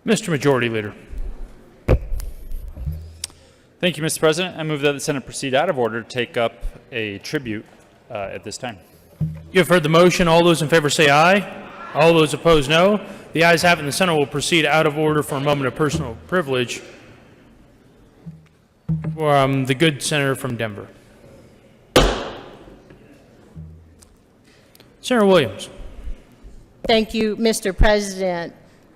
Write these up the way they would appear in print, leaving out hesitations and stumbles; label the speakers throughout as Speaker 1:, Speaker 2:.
Speaker 1: Mr. Majority Leader.
Speaker 2: Thank you, Mr. President. I move that the Senate proceed out of order to take up a tribute at this time.
Speaker 1: You have heard the motion. All those in favor say aye. All those opposed, no. The ayes have it, and the Senate will proceed out of order for a moment of personal privilege from the good senator from Denver. Senator Williams.
Speaker 3: Thank you, Mr. President.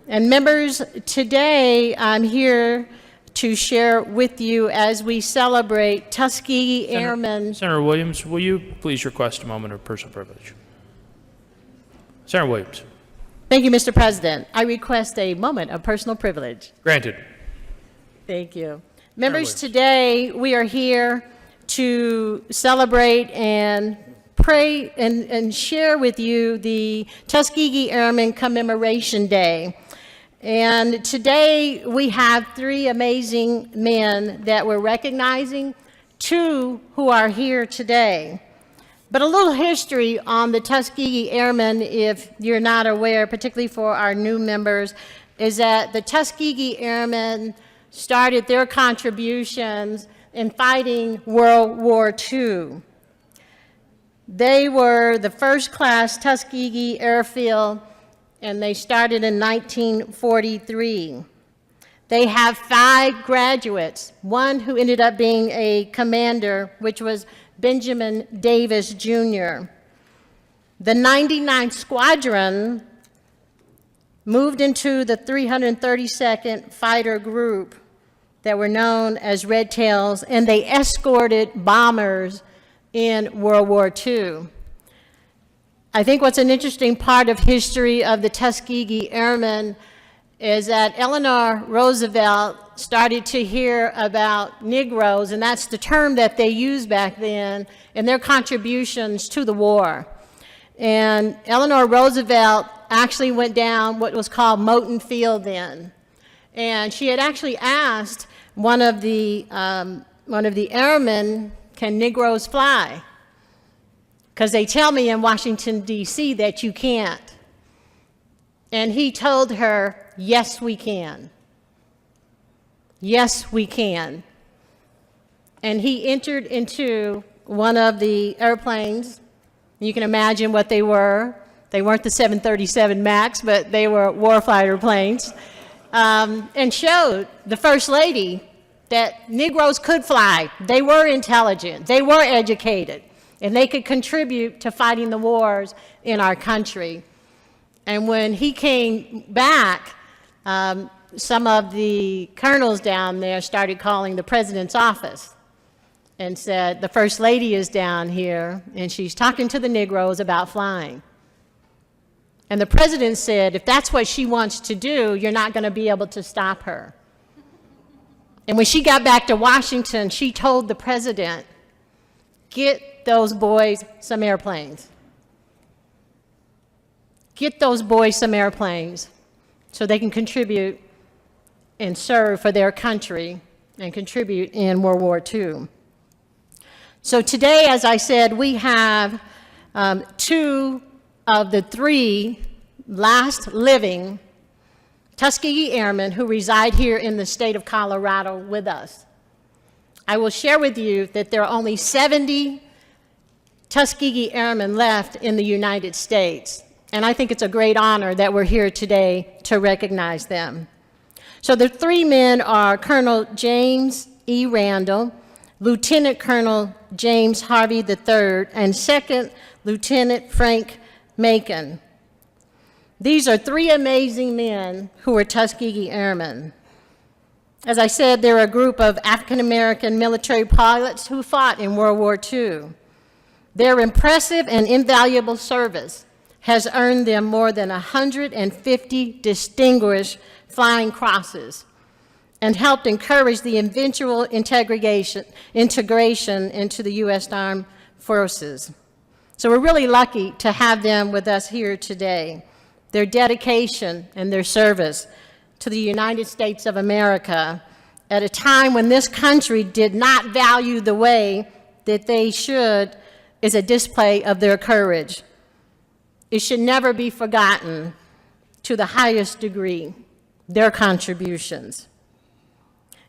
Speaker 3: And members, today I'm here to share with you as we celebrate Tuskegee Airmen.
Speaker 1: Senator Williams, will you please request a moment of personal privilege? Senator Williams.
Speaker 3: Thank you, Mr. President. I request a moment of personal privilege.
Speaker 1: Granted.
Speaker 3: Thank you. Members, today we are here to celebrate and pray and share with you the Tuskegee Airmen Commemoration Day. And today we have three amazing men that we're recognizing, two who are here today. But a little history on the Tuskegee Airmen, if you're not aware, particularly for our new members, is that the Tuskegee Airmen started their contributions in fighting World War II. They were the first class Tuskegee Airfield, and they started in 1943. They have 5 graduates, one who ended up being a commander, which was Benjamin Davis, Jr. The 99th Squadron moved into the 332nd Fighter Group that were known as Red Tails, and they escorted bombers in World War II. I think what's an interesting part of history of the Tuskegee Airmen is that Eleanor Roosevelt started to hear about Negroes, and that's the term that they used back then, and their contributions to the war. And Eleanor Roosevelt actually went down what was called Moton Field then. And she had actually asked one of the airmen, can Negroes fly? Because they tell me in Washington, D.C. that you can't. And he told her, yes, we can. Yes, we can. And he entered into one of the airplanes. You can imagine what they were. They weren't the 737 MAX, but they were warfighter planes. And showed the First Lady that Negroes could fly. They were intelligent. They were educated. And they could contribute to fighting the wars in our country. And when he came back, some of the colonels down there started calling the president's office and said, the First Lady is down here, and she's talking to the Negroes about flying. And the president said, if that's what she wants to do, you're not going to be able to stop her. And when she got back to Washington, she told the president, get those boys some airplanes. Get those boys some airplanes so they can contribute and serve for their country and contribute in World War II. So today, as I said, we have 2 of the 3 last living Tuskegee Airmen who reside here in the state of Colorado with us. I will share with you that there are only 70 Tuskegee Airmen left in the United States. And I think it's a great honor that we're here today to recognize them. So the 3 men are Colonel James E. Randall, Lieutenant Colonel James Harvey III, and Second Lieutenant Frank Macon. These are 3 amazing men who are Tuskegee Airmen. As I said, they're a group of African-American military pilots who fought in World War II. Their impressive and invaluable service has earned them more than 150 distinguished flying crosses and helped encourage the eventual integration into the U.S. Armed Forces. So we're really lucky to have them with us here today. Their dedication and their service to the United States of America at a time when this country did not value the way that they should is a display of their courage. It should never be forgotten to the highest degree. their contributions.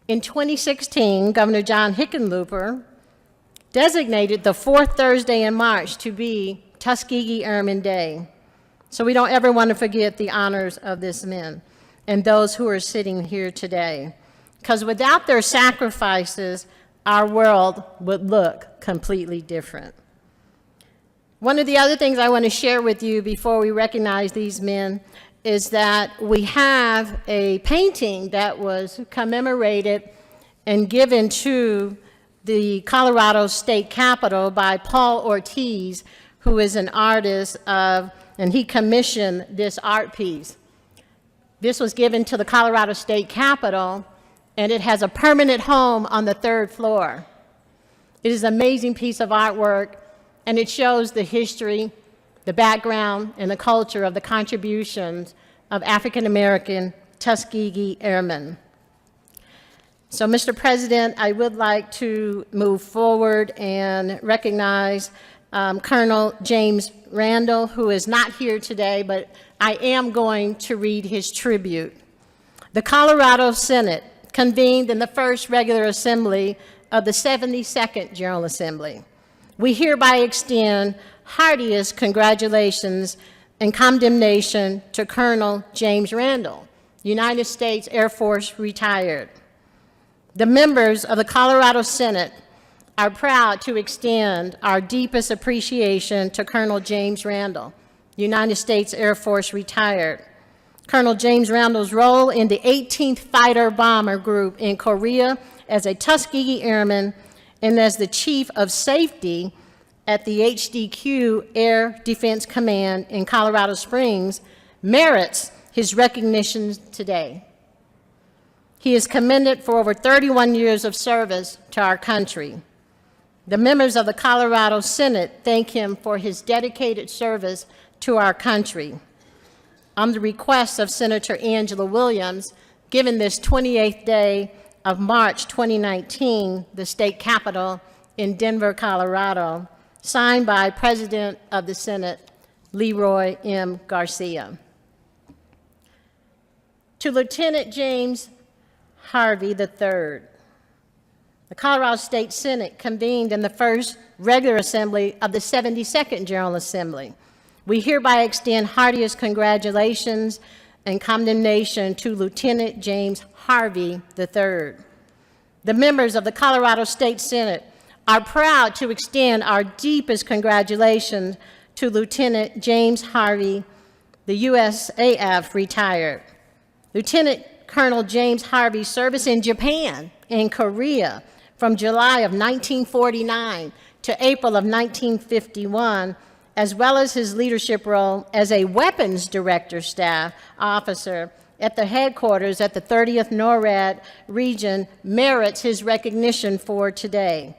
Speaker 3: In 2016, Governor John Hickenlooper designated the fourth Thursday in March to be Tuskegee Airmen Day. So we don't ever want to forget the honors of these men and those who are sitting here today. Because without their sacrifices, our world would look completely different. One of the other things I want to share with you before we recognize these men is that we have a painting that was commemorated and given to the Colorado State Capitol by Paul Ortiz, who is an artist and he commissioned this art piece. This was given to the Colorado State Capitol, and it has a permanent home on the 3rd floor. It is an amazing piece of artwork, and it shows the history, the background, and the culture of the contributions of African-American Tuskegee Airmen. So, Mr. President, I would like to move forward and recognize Colonel James Randall, who is not here today, but I am going to read his tribute. The Colorado Senate convened in the first regular assembly of the 72nd General Assembly. We hereby extend heartiest congratulations and condemnation to Colonel James Randall, United States Air Force retired. The members of the Colorado Senate are proud to extend our deepest appreciation to Colonel James Randall, United States Air Force retired. Colonel James Randall's role in the 18th Fighter Bomber Group in Korea as a Tuskegee Airman and as the Chief of Safety at the HDQ Air Defense Command in Colorado Springs merits his recognition today. He is commended for over 31 years of service to our country. The members of the Colorado Senate thank him for his dedicated service to our country. On the request of Senator Angela Williams, given this 28th day of March 2019, the state capitol in Denver, Colorado, signed by President of the Senate, Leroy M. Garcia. To Lieutenant James Harvey III, the Colorado State Senate convened in the first regular assembly of the 72nd General Assembly. We hereby extend heartiest congratulations and condemnation to Lieutenant James Harvey III. The members of the Colorado State Senate are proud to extend our deepest congratulations to Lieutenant James Harvey, the USAF retired. Lieutenant Colonel James Harvey's service in Japan and Korea from July of 1949 to April of 1951, as well as his leadership role as a weapons director staff officer at the headquarters at the 30th NORAD region, merits his recognition for today.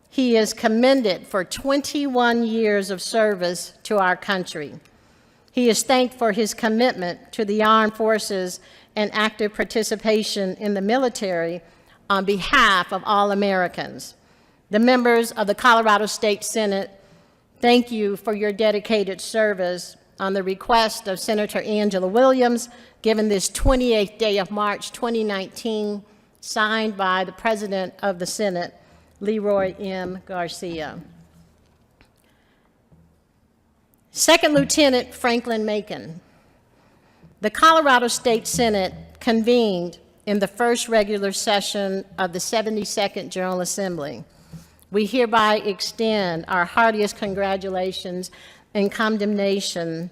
Speaker 3: He is commended for 21 years of service to our country. He is thanked for his commitment to the armed forces and active participation in the military on behalf of all Americans. The members of the Colorado State Senate, thank you for your dedicated service on the request of Senator Angela Williams, given this 28th day of March 2019, signed by the President of the Senate, Leroy M. Garcia. Second Lieutenant Franklin Macon. The Colorado State Senate convened in the first regular session of the 72nd General Assembly. We hereby extend our heartiest congratulations and condemnation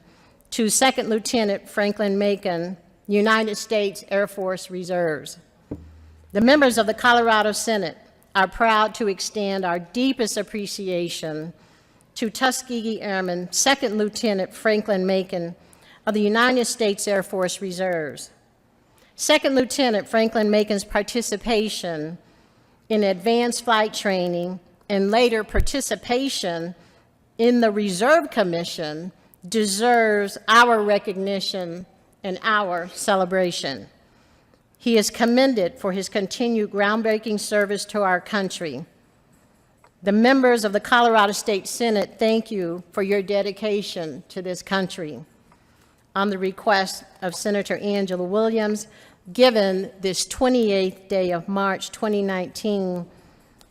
Speaker 3: to Second Lieutenant Franklin Macon, United States Air Force Reserves. The members of the Colorado Senate are proud to extend our deepest appreciation to Tuskegee Airman Second Lieutenant Franklin Macon of the United States Air Force Reserves. Second Lieutenant Franklin Macon's participation in advanced flight training and later participation in the Reserve Commission deserves our recognition and our celebration. He is commended for his continued groundbreaking service to our country. The members of the Colorado State Senate thank you for your dedication to this country. on the request of Senator Angela Williams, given this 28th day of March 2019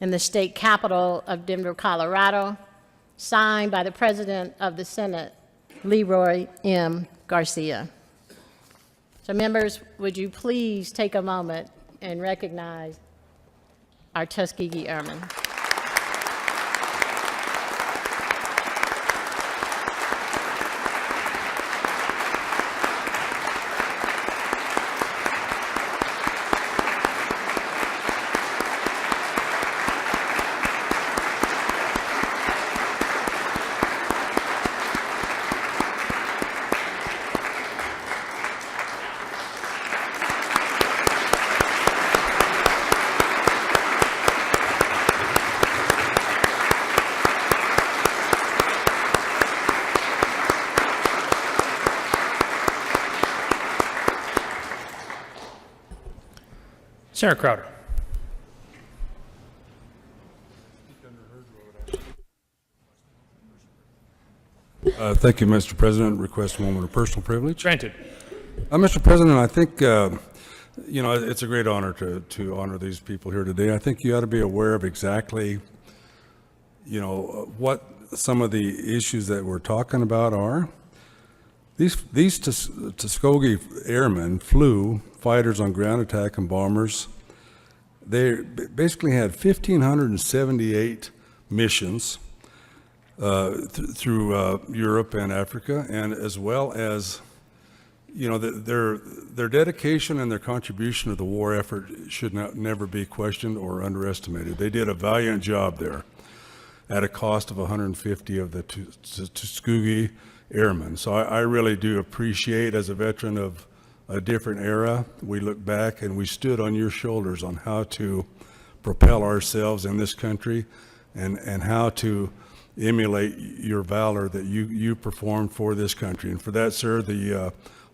Speaker 3: in the state capitol of Denver, Colorado, signed by the President of the Senate, Leroy M. Garcia. So members, would you please take a moment and recognize our Tuskegee Airmen.
Speaker 1: Senator Crowder.
Speaker 4: Thank you, Mr. President. Request a moment of personal privilege.
Speaker 1: Granted.
Speaker 4: Mr. President, I think, you know, it's a great honor to honor these people here today. I think you ought to be aware of exactly, you know, what some of the issues that we're talking about are. These Tuskegee Airmen flew fighters on ground attack and bombers. They basically had 1,578 missions through Europe and Africa, and as well as, you know, their dedication and their contribution to the war effort should never be questioned or underestimated. They did a valiant job there at a cost of 150 of the Tuskegee Airmen. So I really do appreciate, as a veteran of a different era, we look back and we stood on your shoulders on how to propel ourselves in this country and how to emulate your valor that you performed for this country. And for that, sir,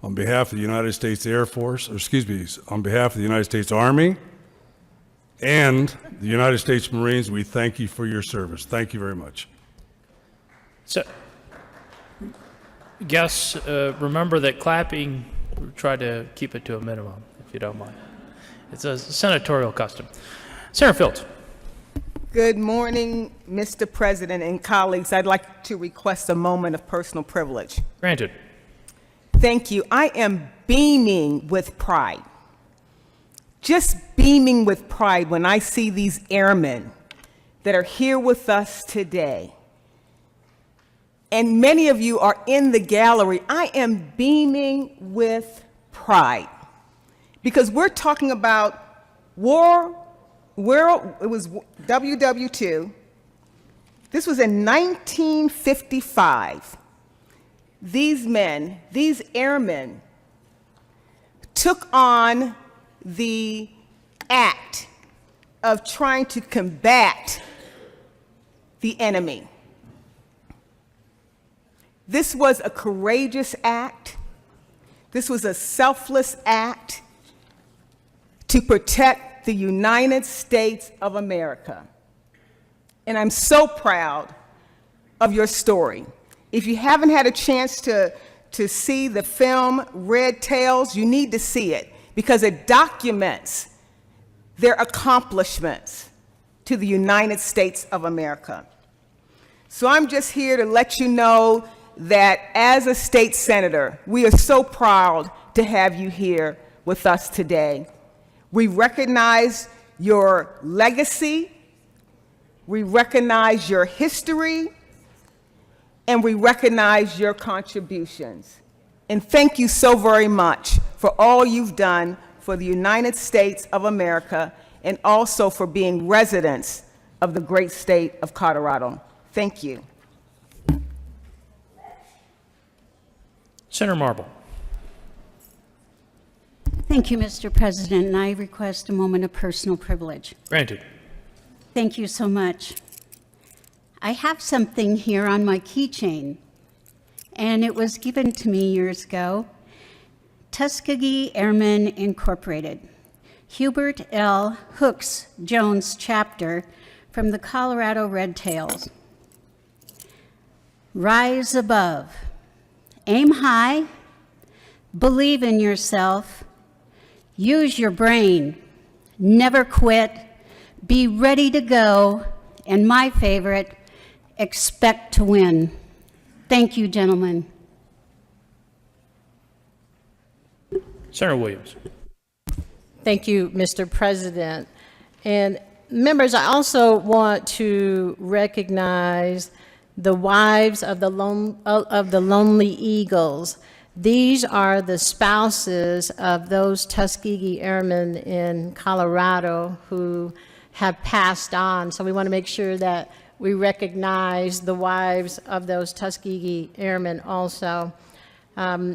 Speaker 4: on behalf of the United States Air Force, or excuse me, on behalf of the United States Army and the United States Marines, we thank you for your service. Thank you very much.
Speaker 1: So, guests, remember that clapping, try to keep it to a minimum, if you don't mind. It's a senatorial custom. Senator Fields.
Speaker 5: Good morning, Mr. President and colleagues. I'd like to request a moment of personal privilege.
Speaker 1: Granted.
Speaker 5: Thank you. I am beaming with pride. Just beaming with pride when I see these airmen that are here with us today. And many of you are in the gallery. I am beaming with pride because we're talking about war. It was WW2. This was in 1955. These men, these airmen, took on the act of trying to combat the enemy. This was a courageous act. This was a selfless act to protect the United States of America. And I'm so proud of your story. If you haven't had a chance to see the film Red Tails, you need to see it because it documents their accomplishments to the United States of America. So I'm just here to let you know that as a state senator, we are so proud to have you here with us today. We recognize your legacy, we recognize your history, and we recognize your contributions. And thank you so very much for all you've done for the United States of America and also for being residents of the great state of Colorado. Thank you.
Speaker 1: Senator Marble.
Speaker 6: Thank you, Mr. President, and I request a moment of personal privilege.
Speaker 1: Granted.
Speaker 6: Thank you so much. I have something here on my keychain, and it was given to me years ago. Tuskegee Airmen Incorporated, Hubert L. Hooks Jones chapter from the Colorado Red Tails. Rise above, aim high, believe in yourself, use your brain, never quit, be ready to go, and my favorite, expect to win. Thank you, gentlemen.
Speaker 1: Senator Williams.
Speaker 3: Thank you, Mr. President. And members, I also want to recognize the wives of the Lonely Eagles. These are the spouses of those Tuskegee Airmen in Colorado who have passed on. So we want to make sure that we recognize the wives of those Tuskegee Airmen also.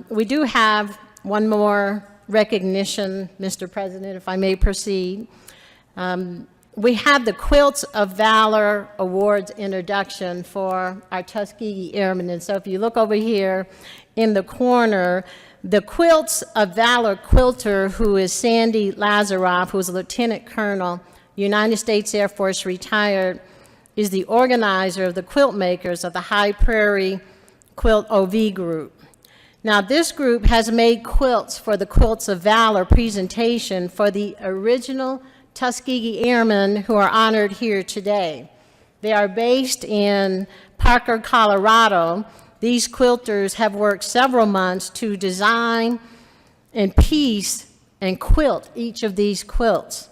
Speaker 3: We do have one more recognition, Mr. President, if I may proceed. We have the Quilts of Valor Awards introduction for our Tuskegee Airmen. And so if you look over here in the corner, the Quilts of Valor quilter, who is Sandy Lazaroff, who is a Lieutenant Colonel, United States Air Force retired, is the organizer of the quilt makers of the High Prairie Quilt OV group. Now, this group has made quilts for the Quilts of Valor presentation for the original Tuskegee Airmen who are honored here today. They are based in Parker, Colorado. These quilters have worked several months to design and piece and quilt each of these quilts.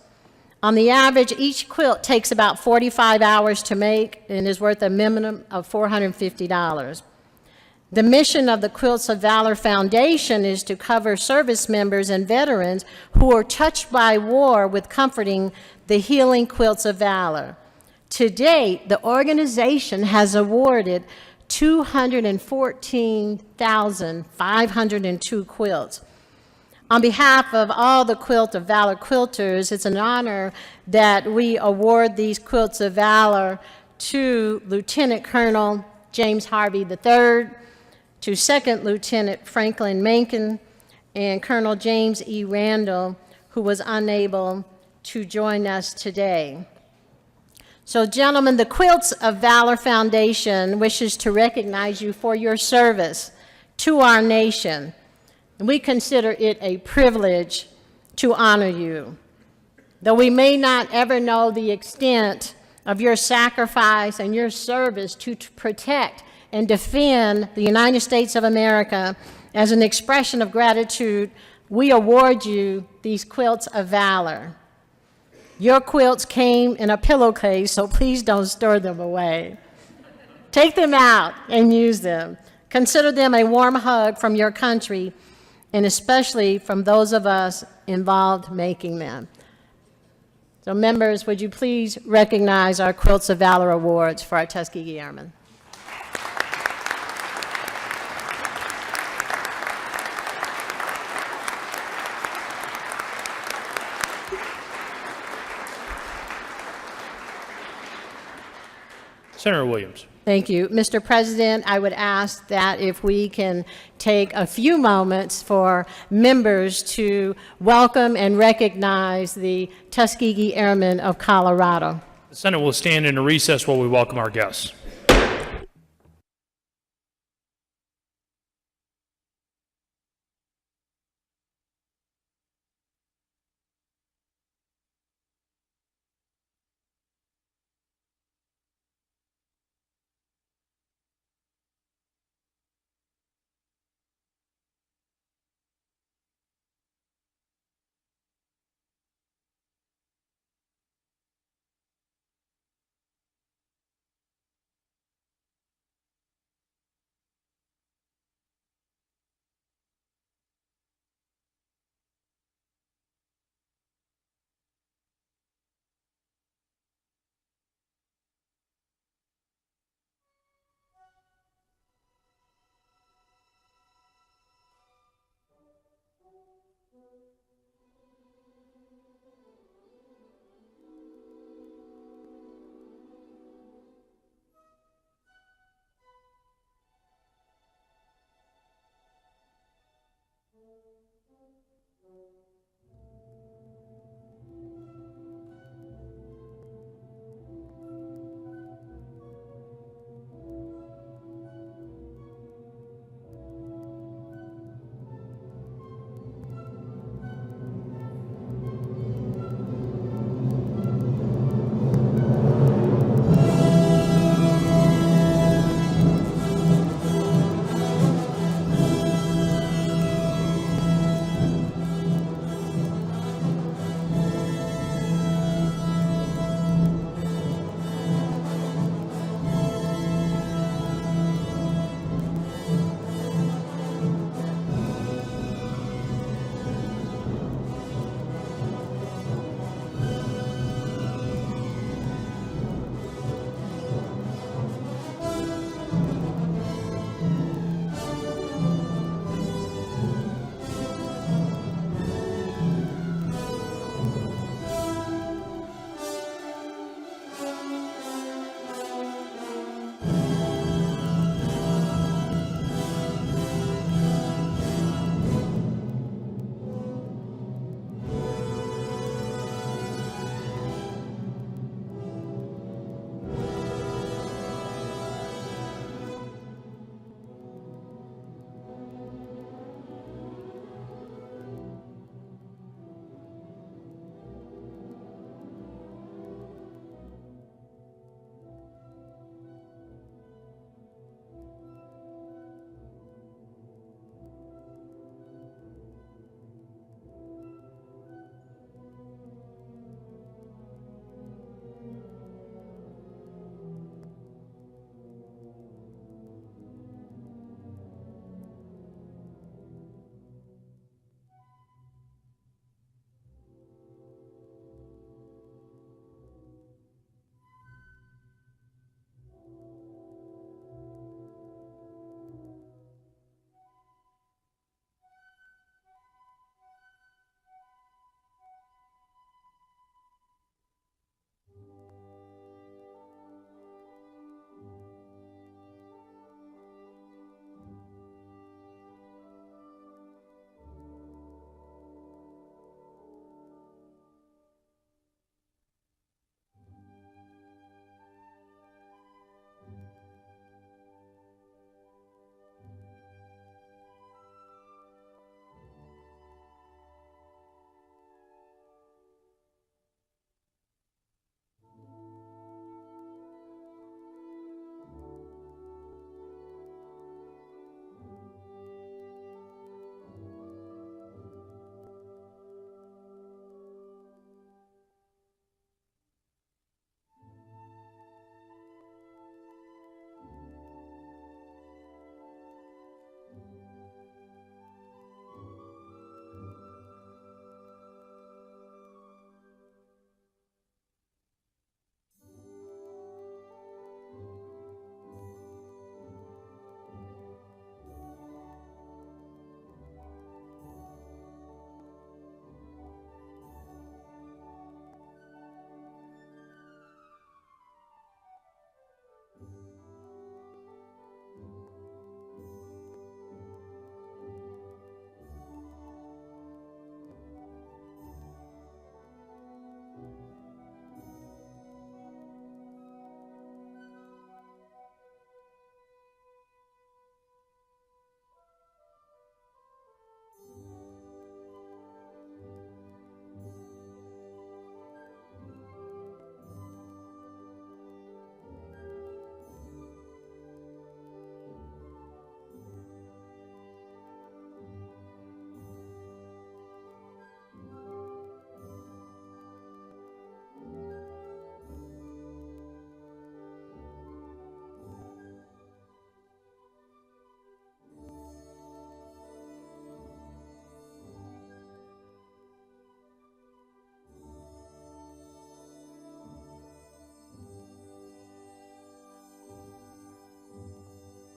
Speaker 3: On the average, each quilt takes about 45 hours to make and is worth a minimum of $450. The mission of the Quilts of Valor Foundation is to cover service members and veterans who are touched by war with comforting the healing Quilts of Valor. To date, the organization has awarded 214,502 quilts. On behalf of all the Quilt of Valor quilters, it's an honor that we award these Quilts of Valor to Lieutenant Colonel James Harvey III, to Second Lieutenant Franklin Mencken, and Colonel James E. Randall, who was unable to join us today. So, gentlemen, the Quilts of Valor Foundation wishes to recognize you for your service to our nation. We consider it a privilege to honor you. Though we may not ever know the extent of your sacrifice and your service to protect and defend the United States of America, as an expression of gratitude, we award you these Quilts of Valor. Your quilts came in a pillowcase, so please don't store them away. Take them out and use them. Consider them a warm hug from your country, and especially from those of us involved making them. So members, would you please recognize our Quilts of Valor Awards for our Tuskegee Airmen.
Speaker 1: Senator Williams.
Speaker 3: Thank you. Mr. President, I would ask that if we can take a few moments for members to welcome and recognize the Tuskegee Airmen of Colorado.
Speaker 1: The Senate will stand in a recess while we welcome our guests.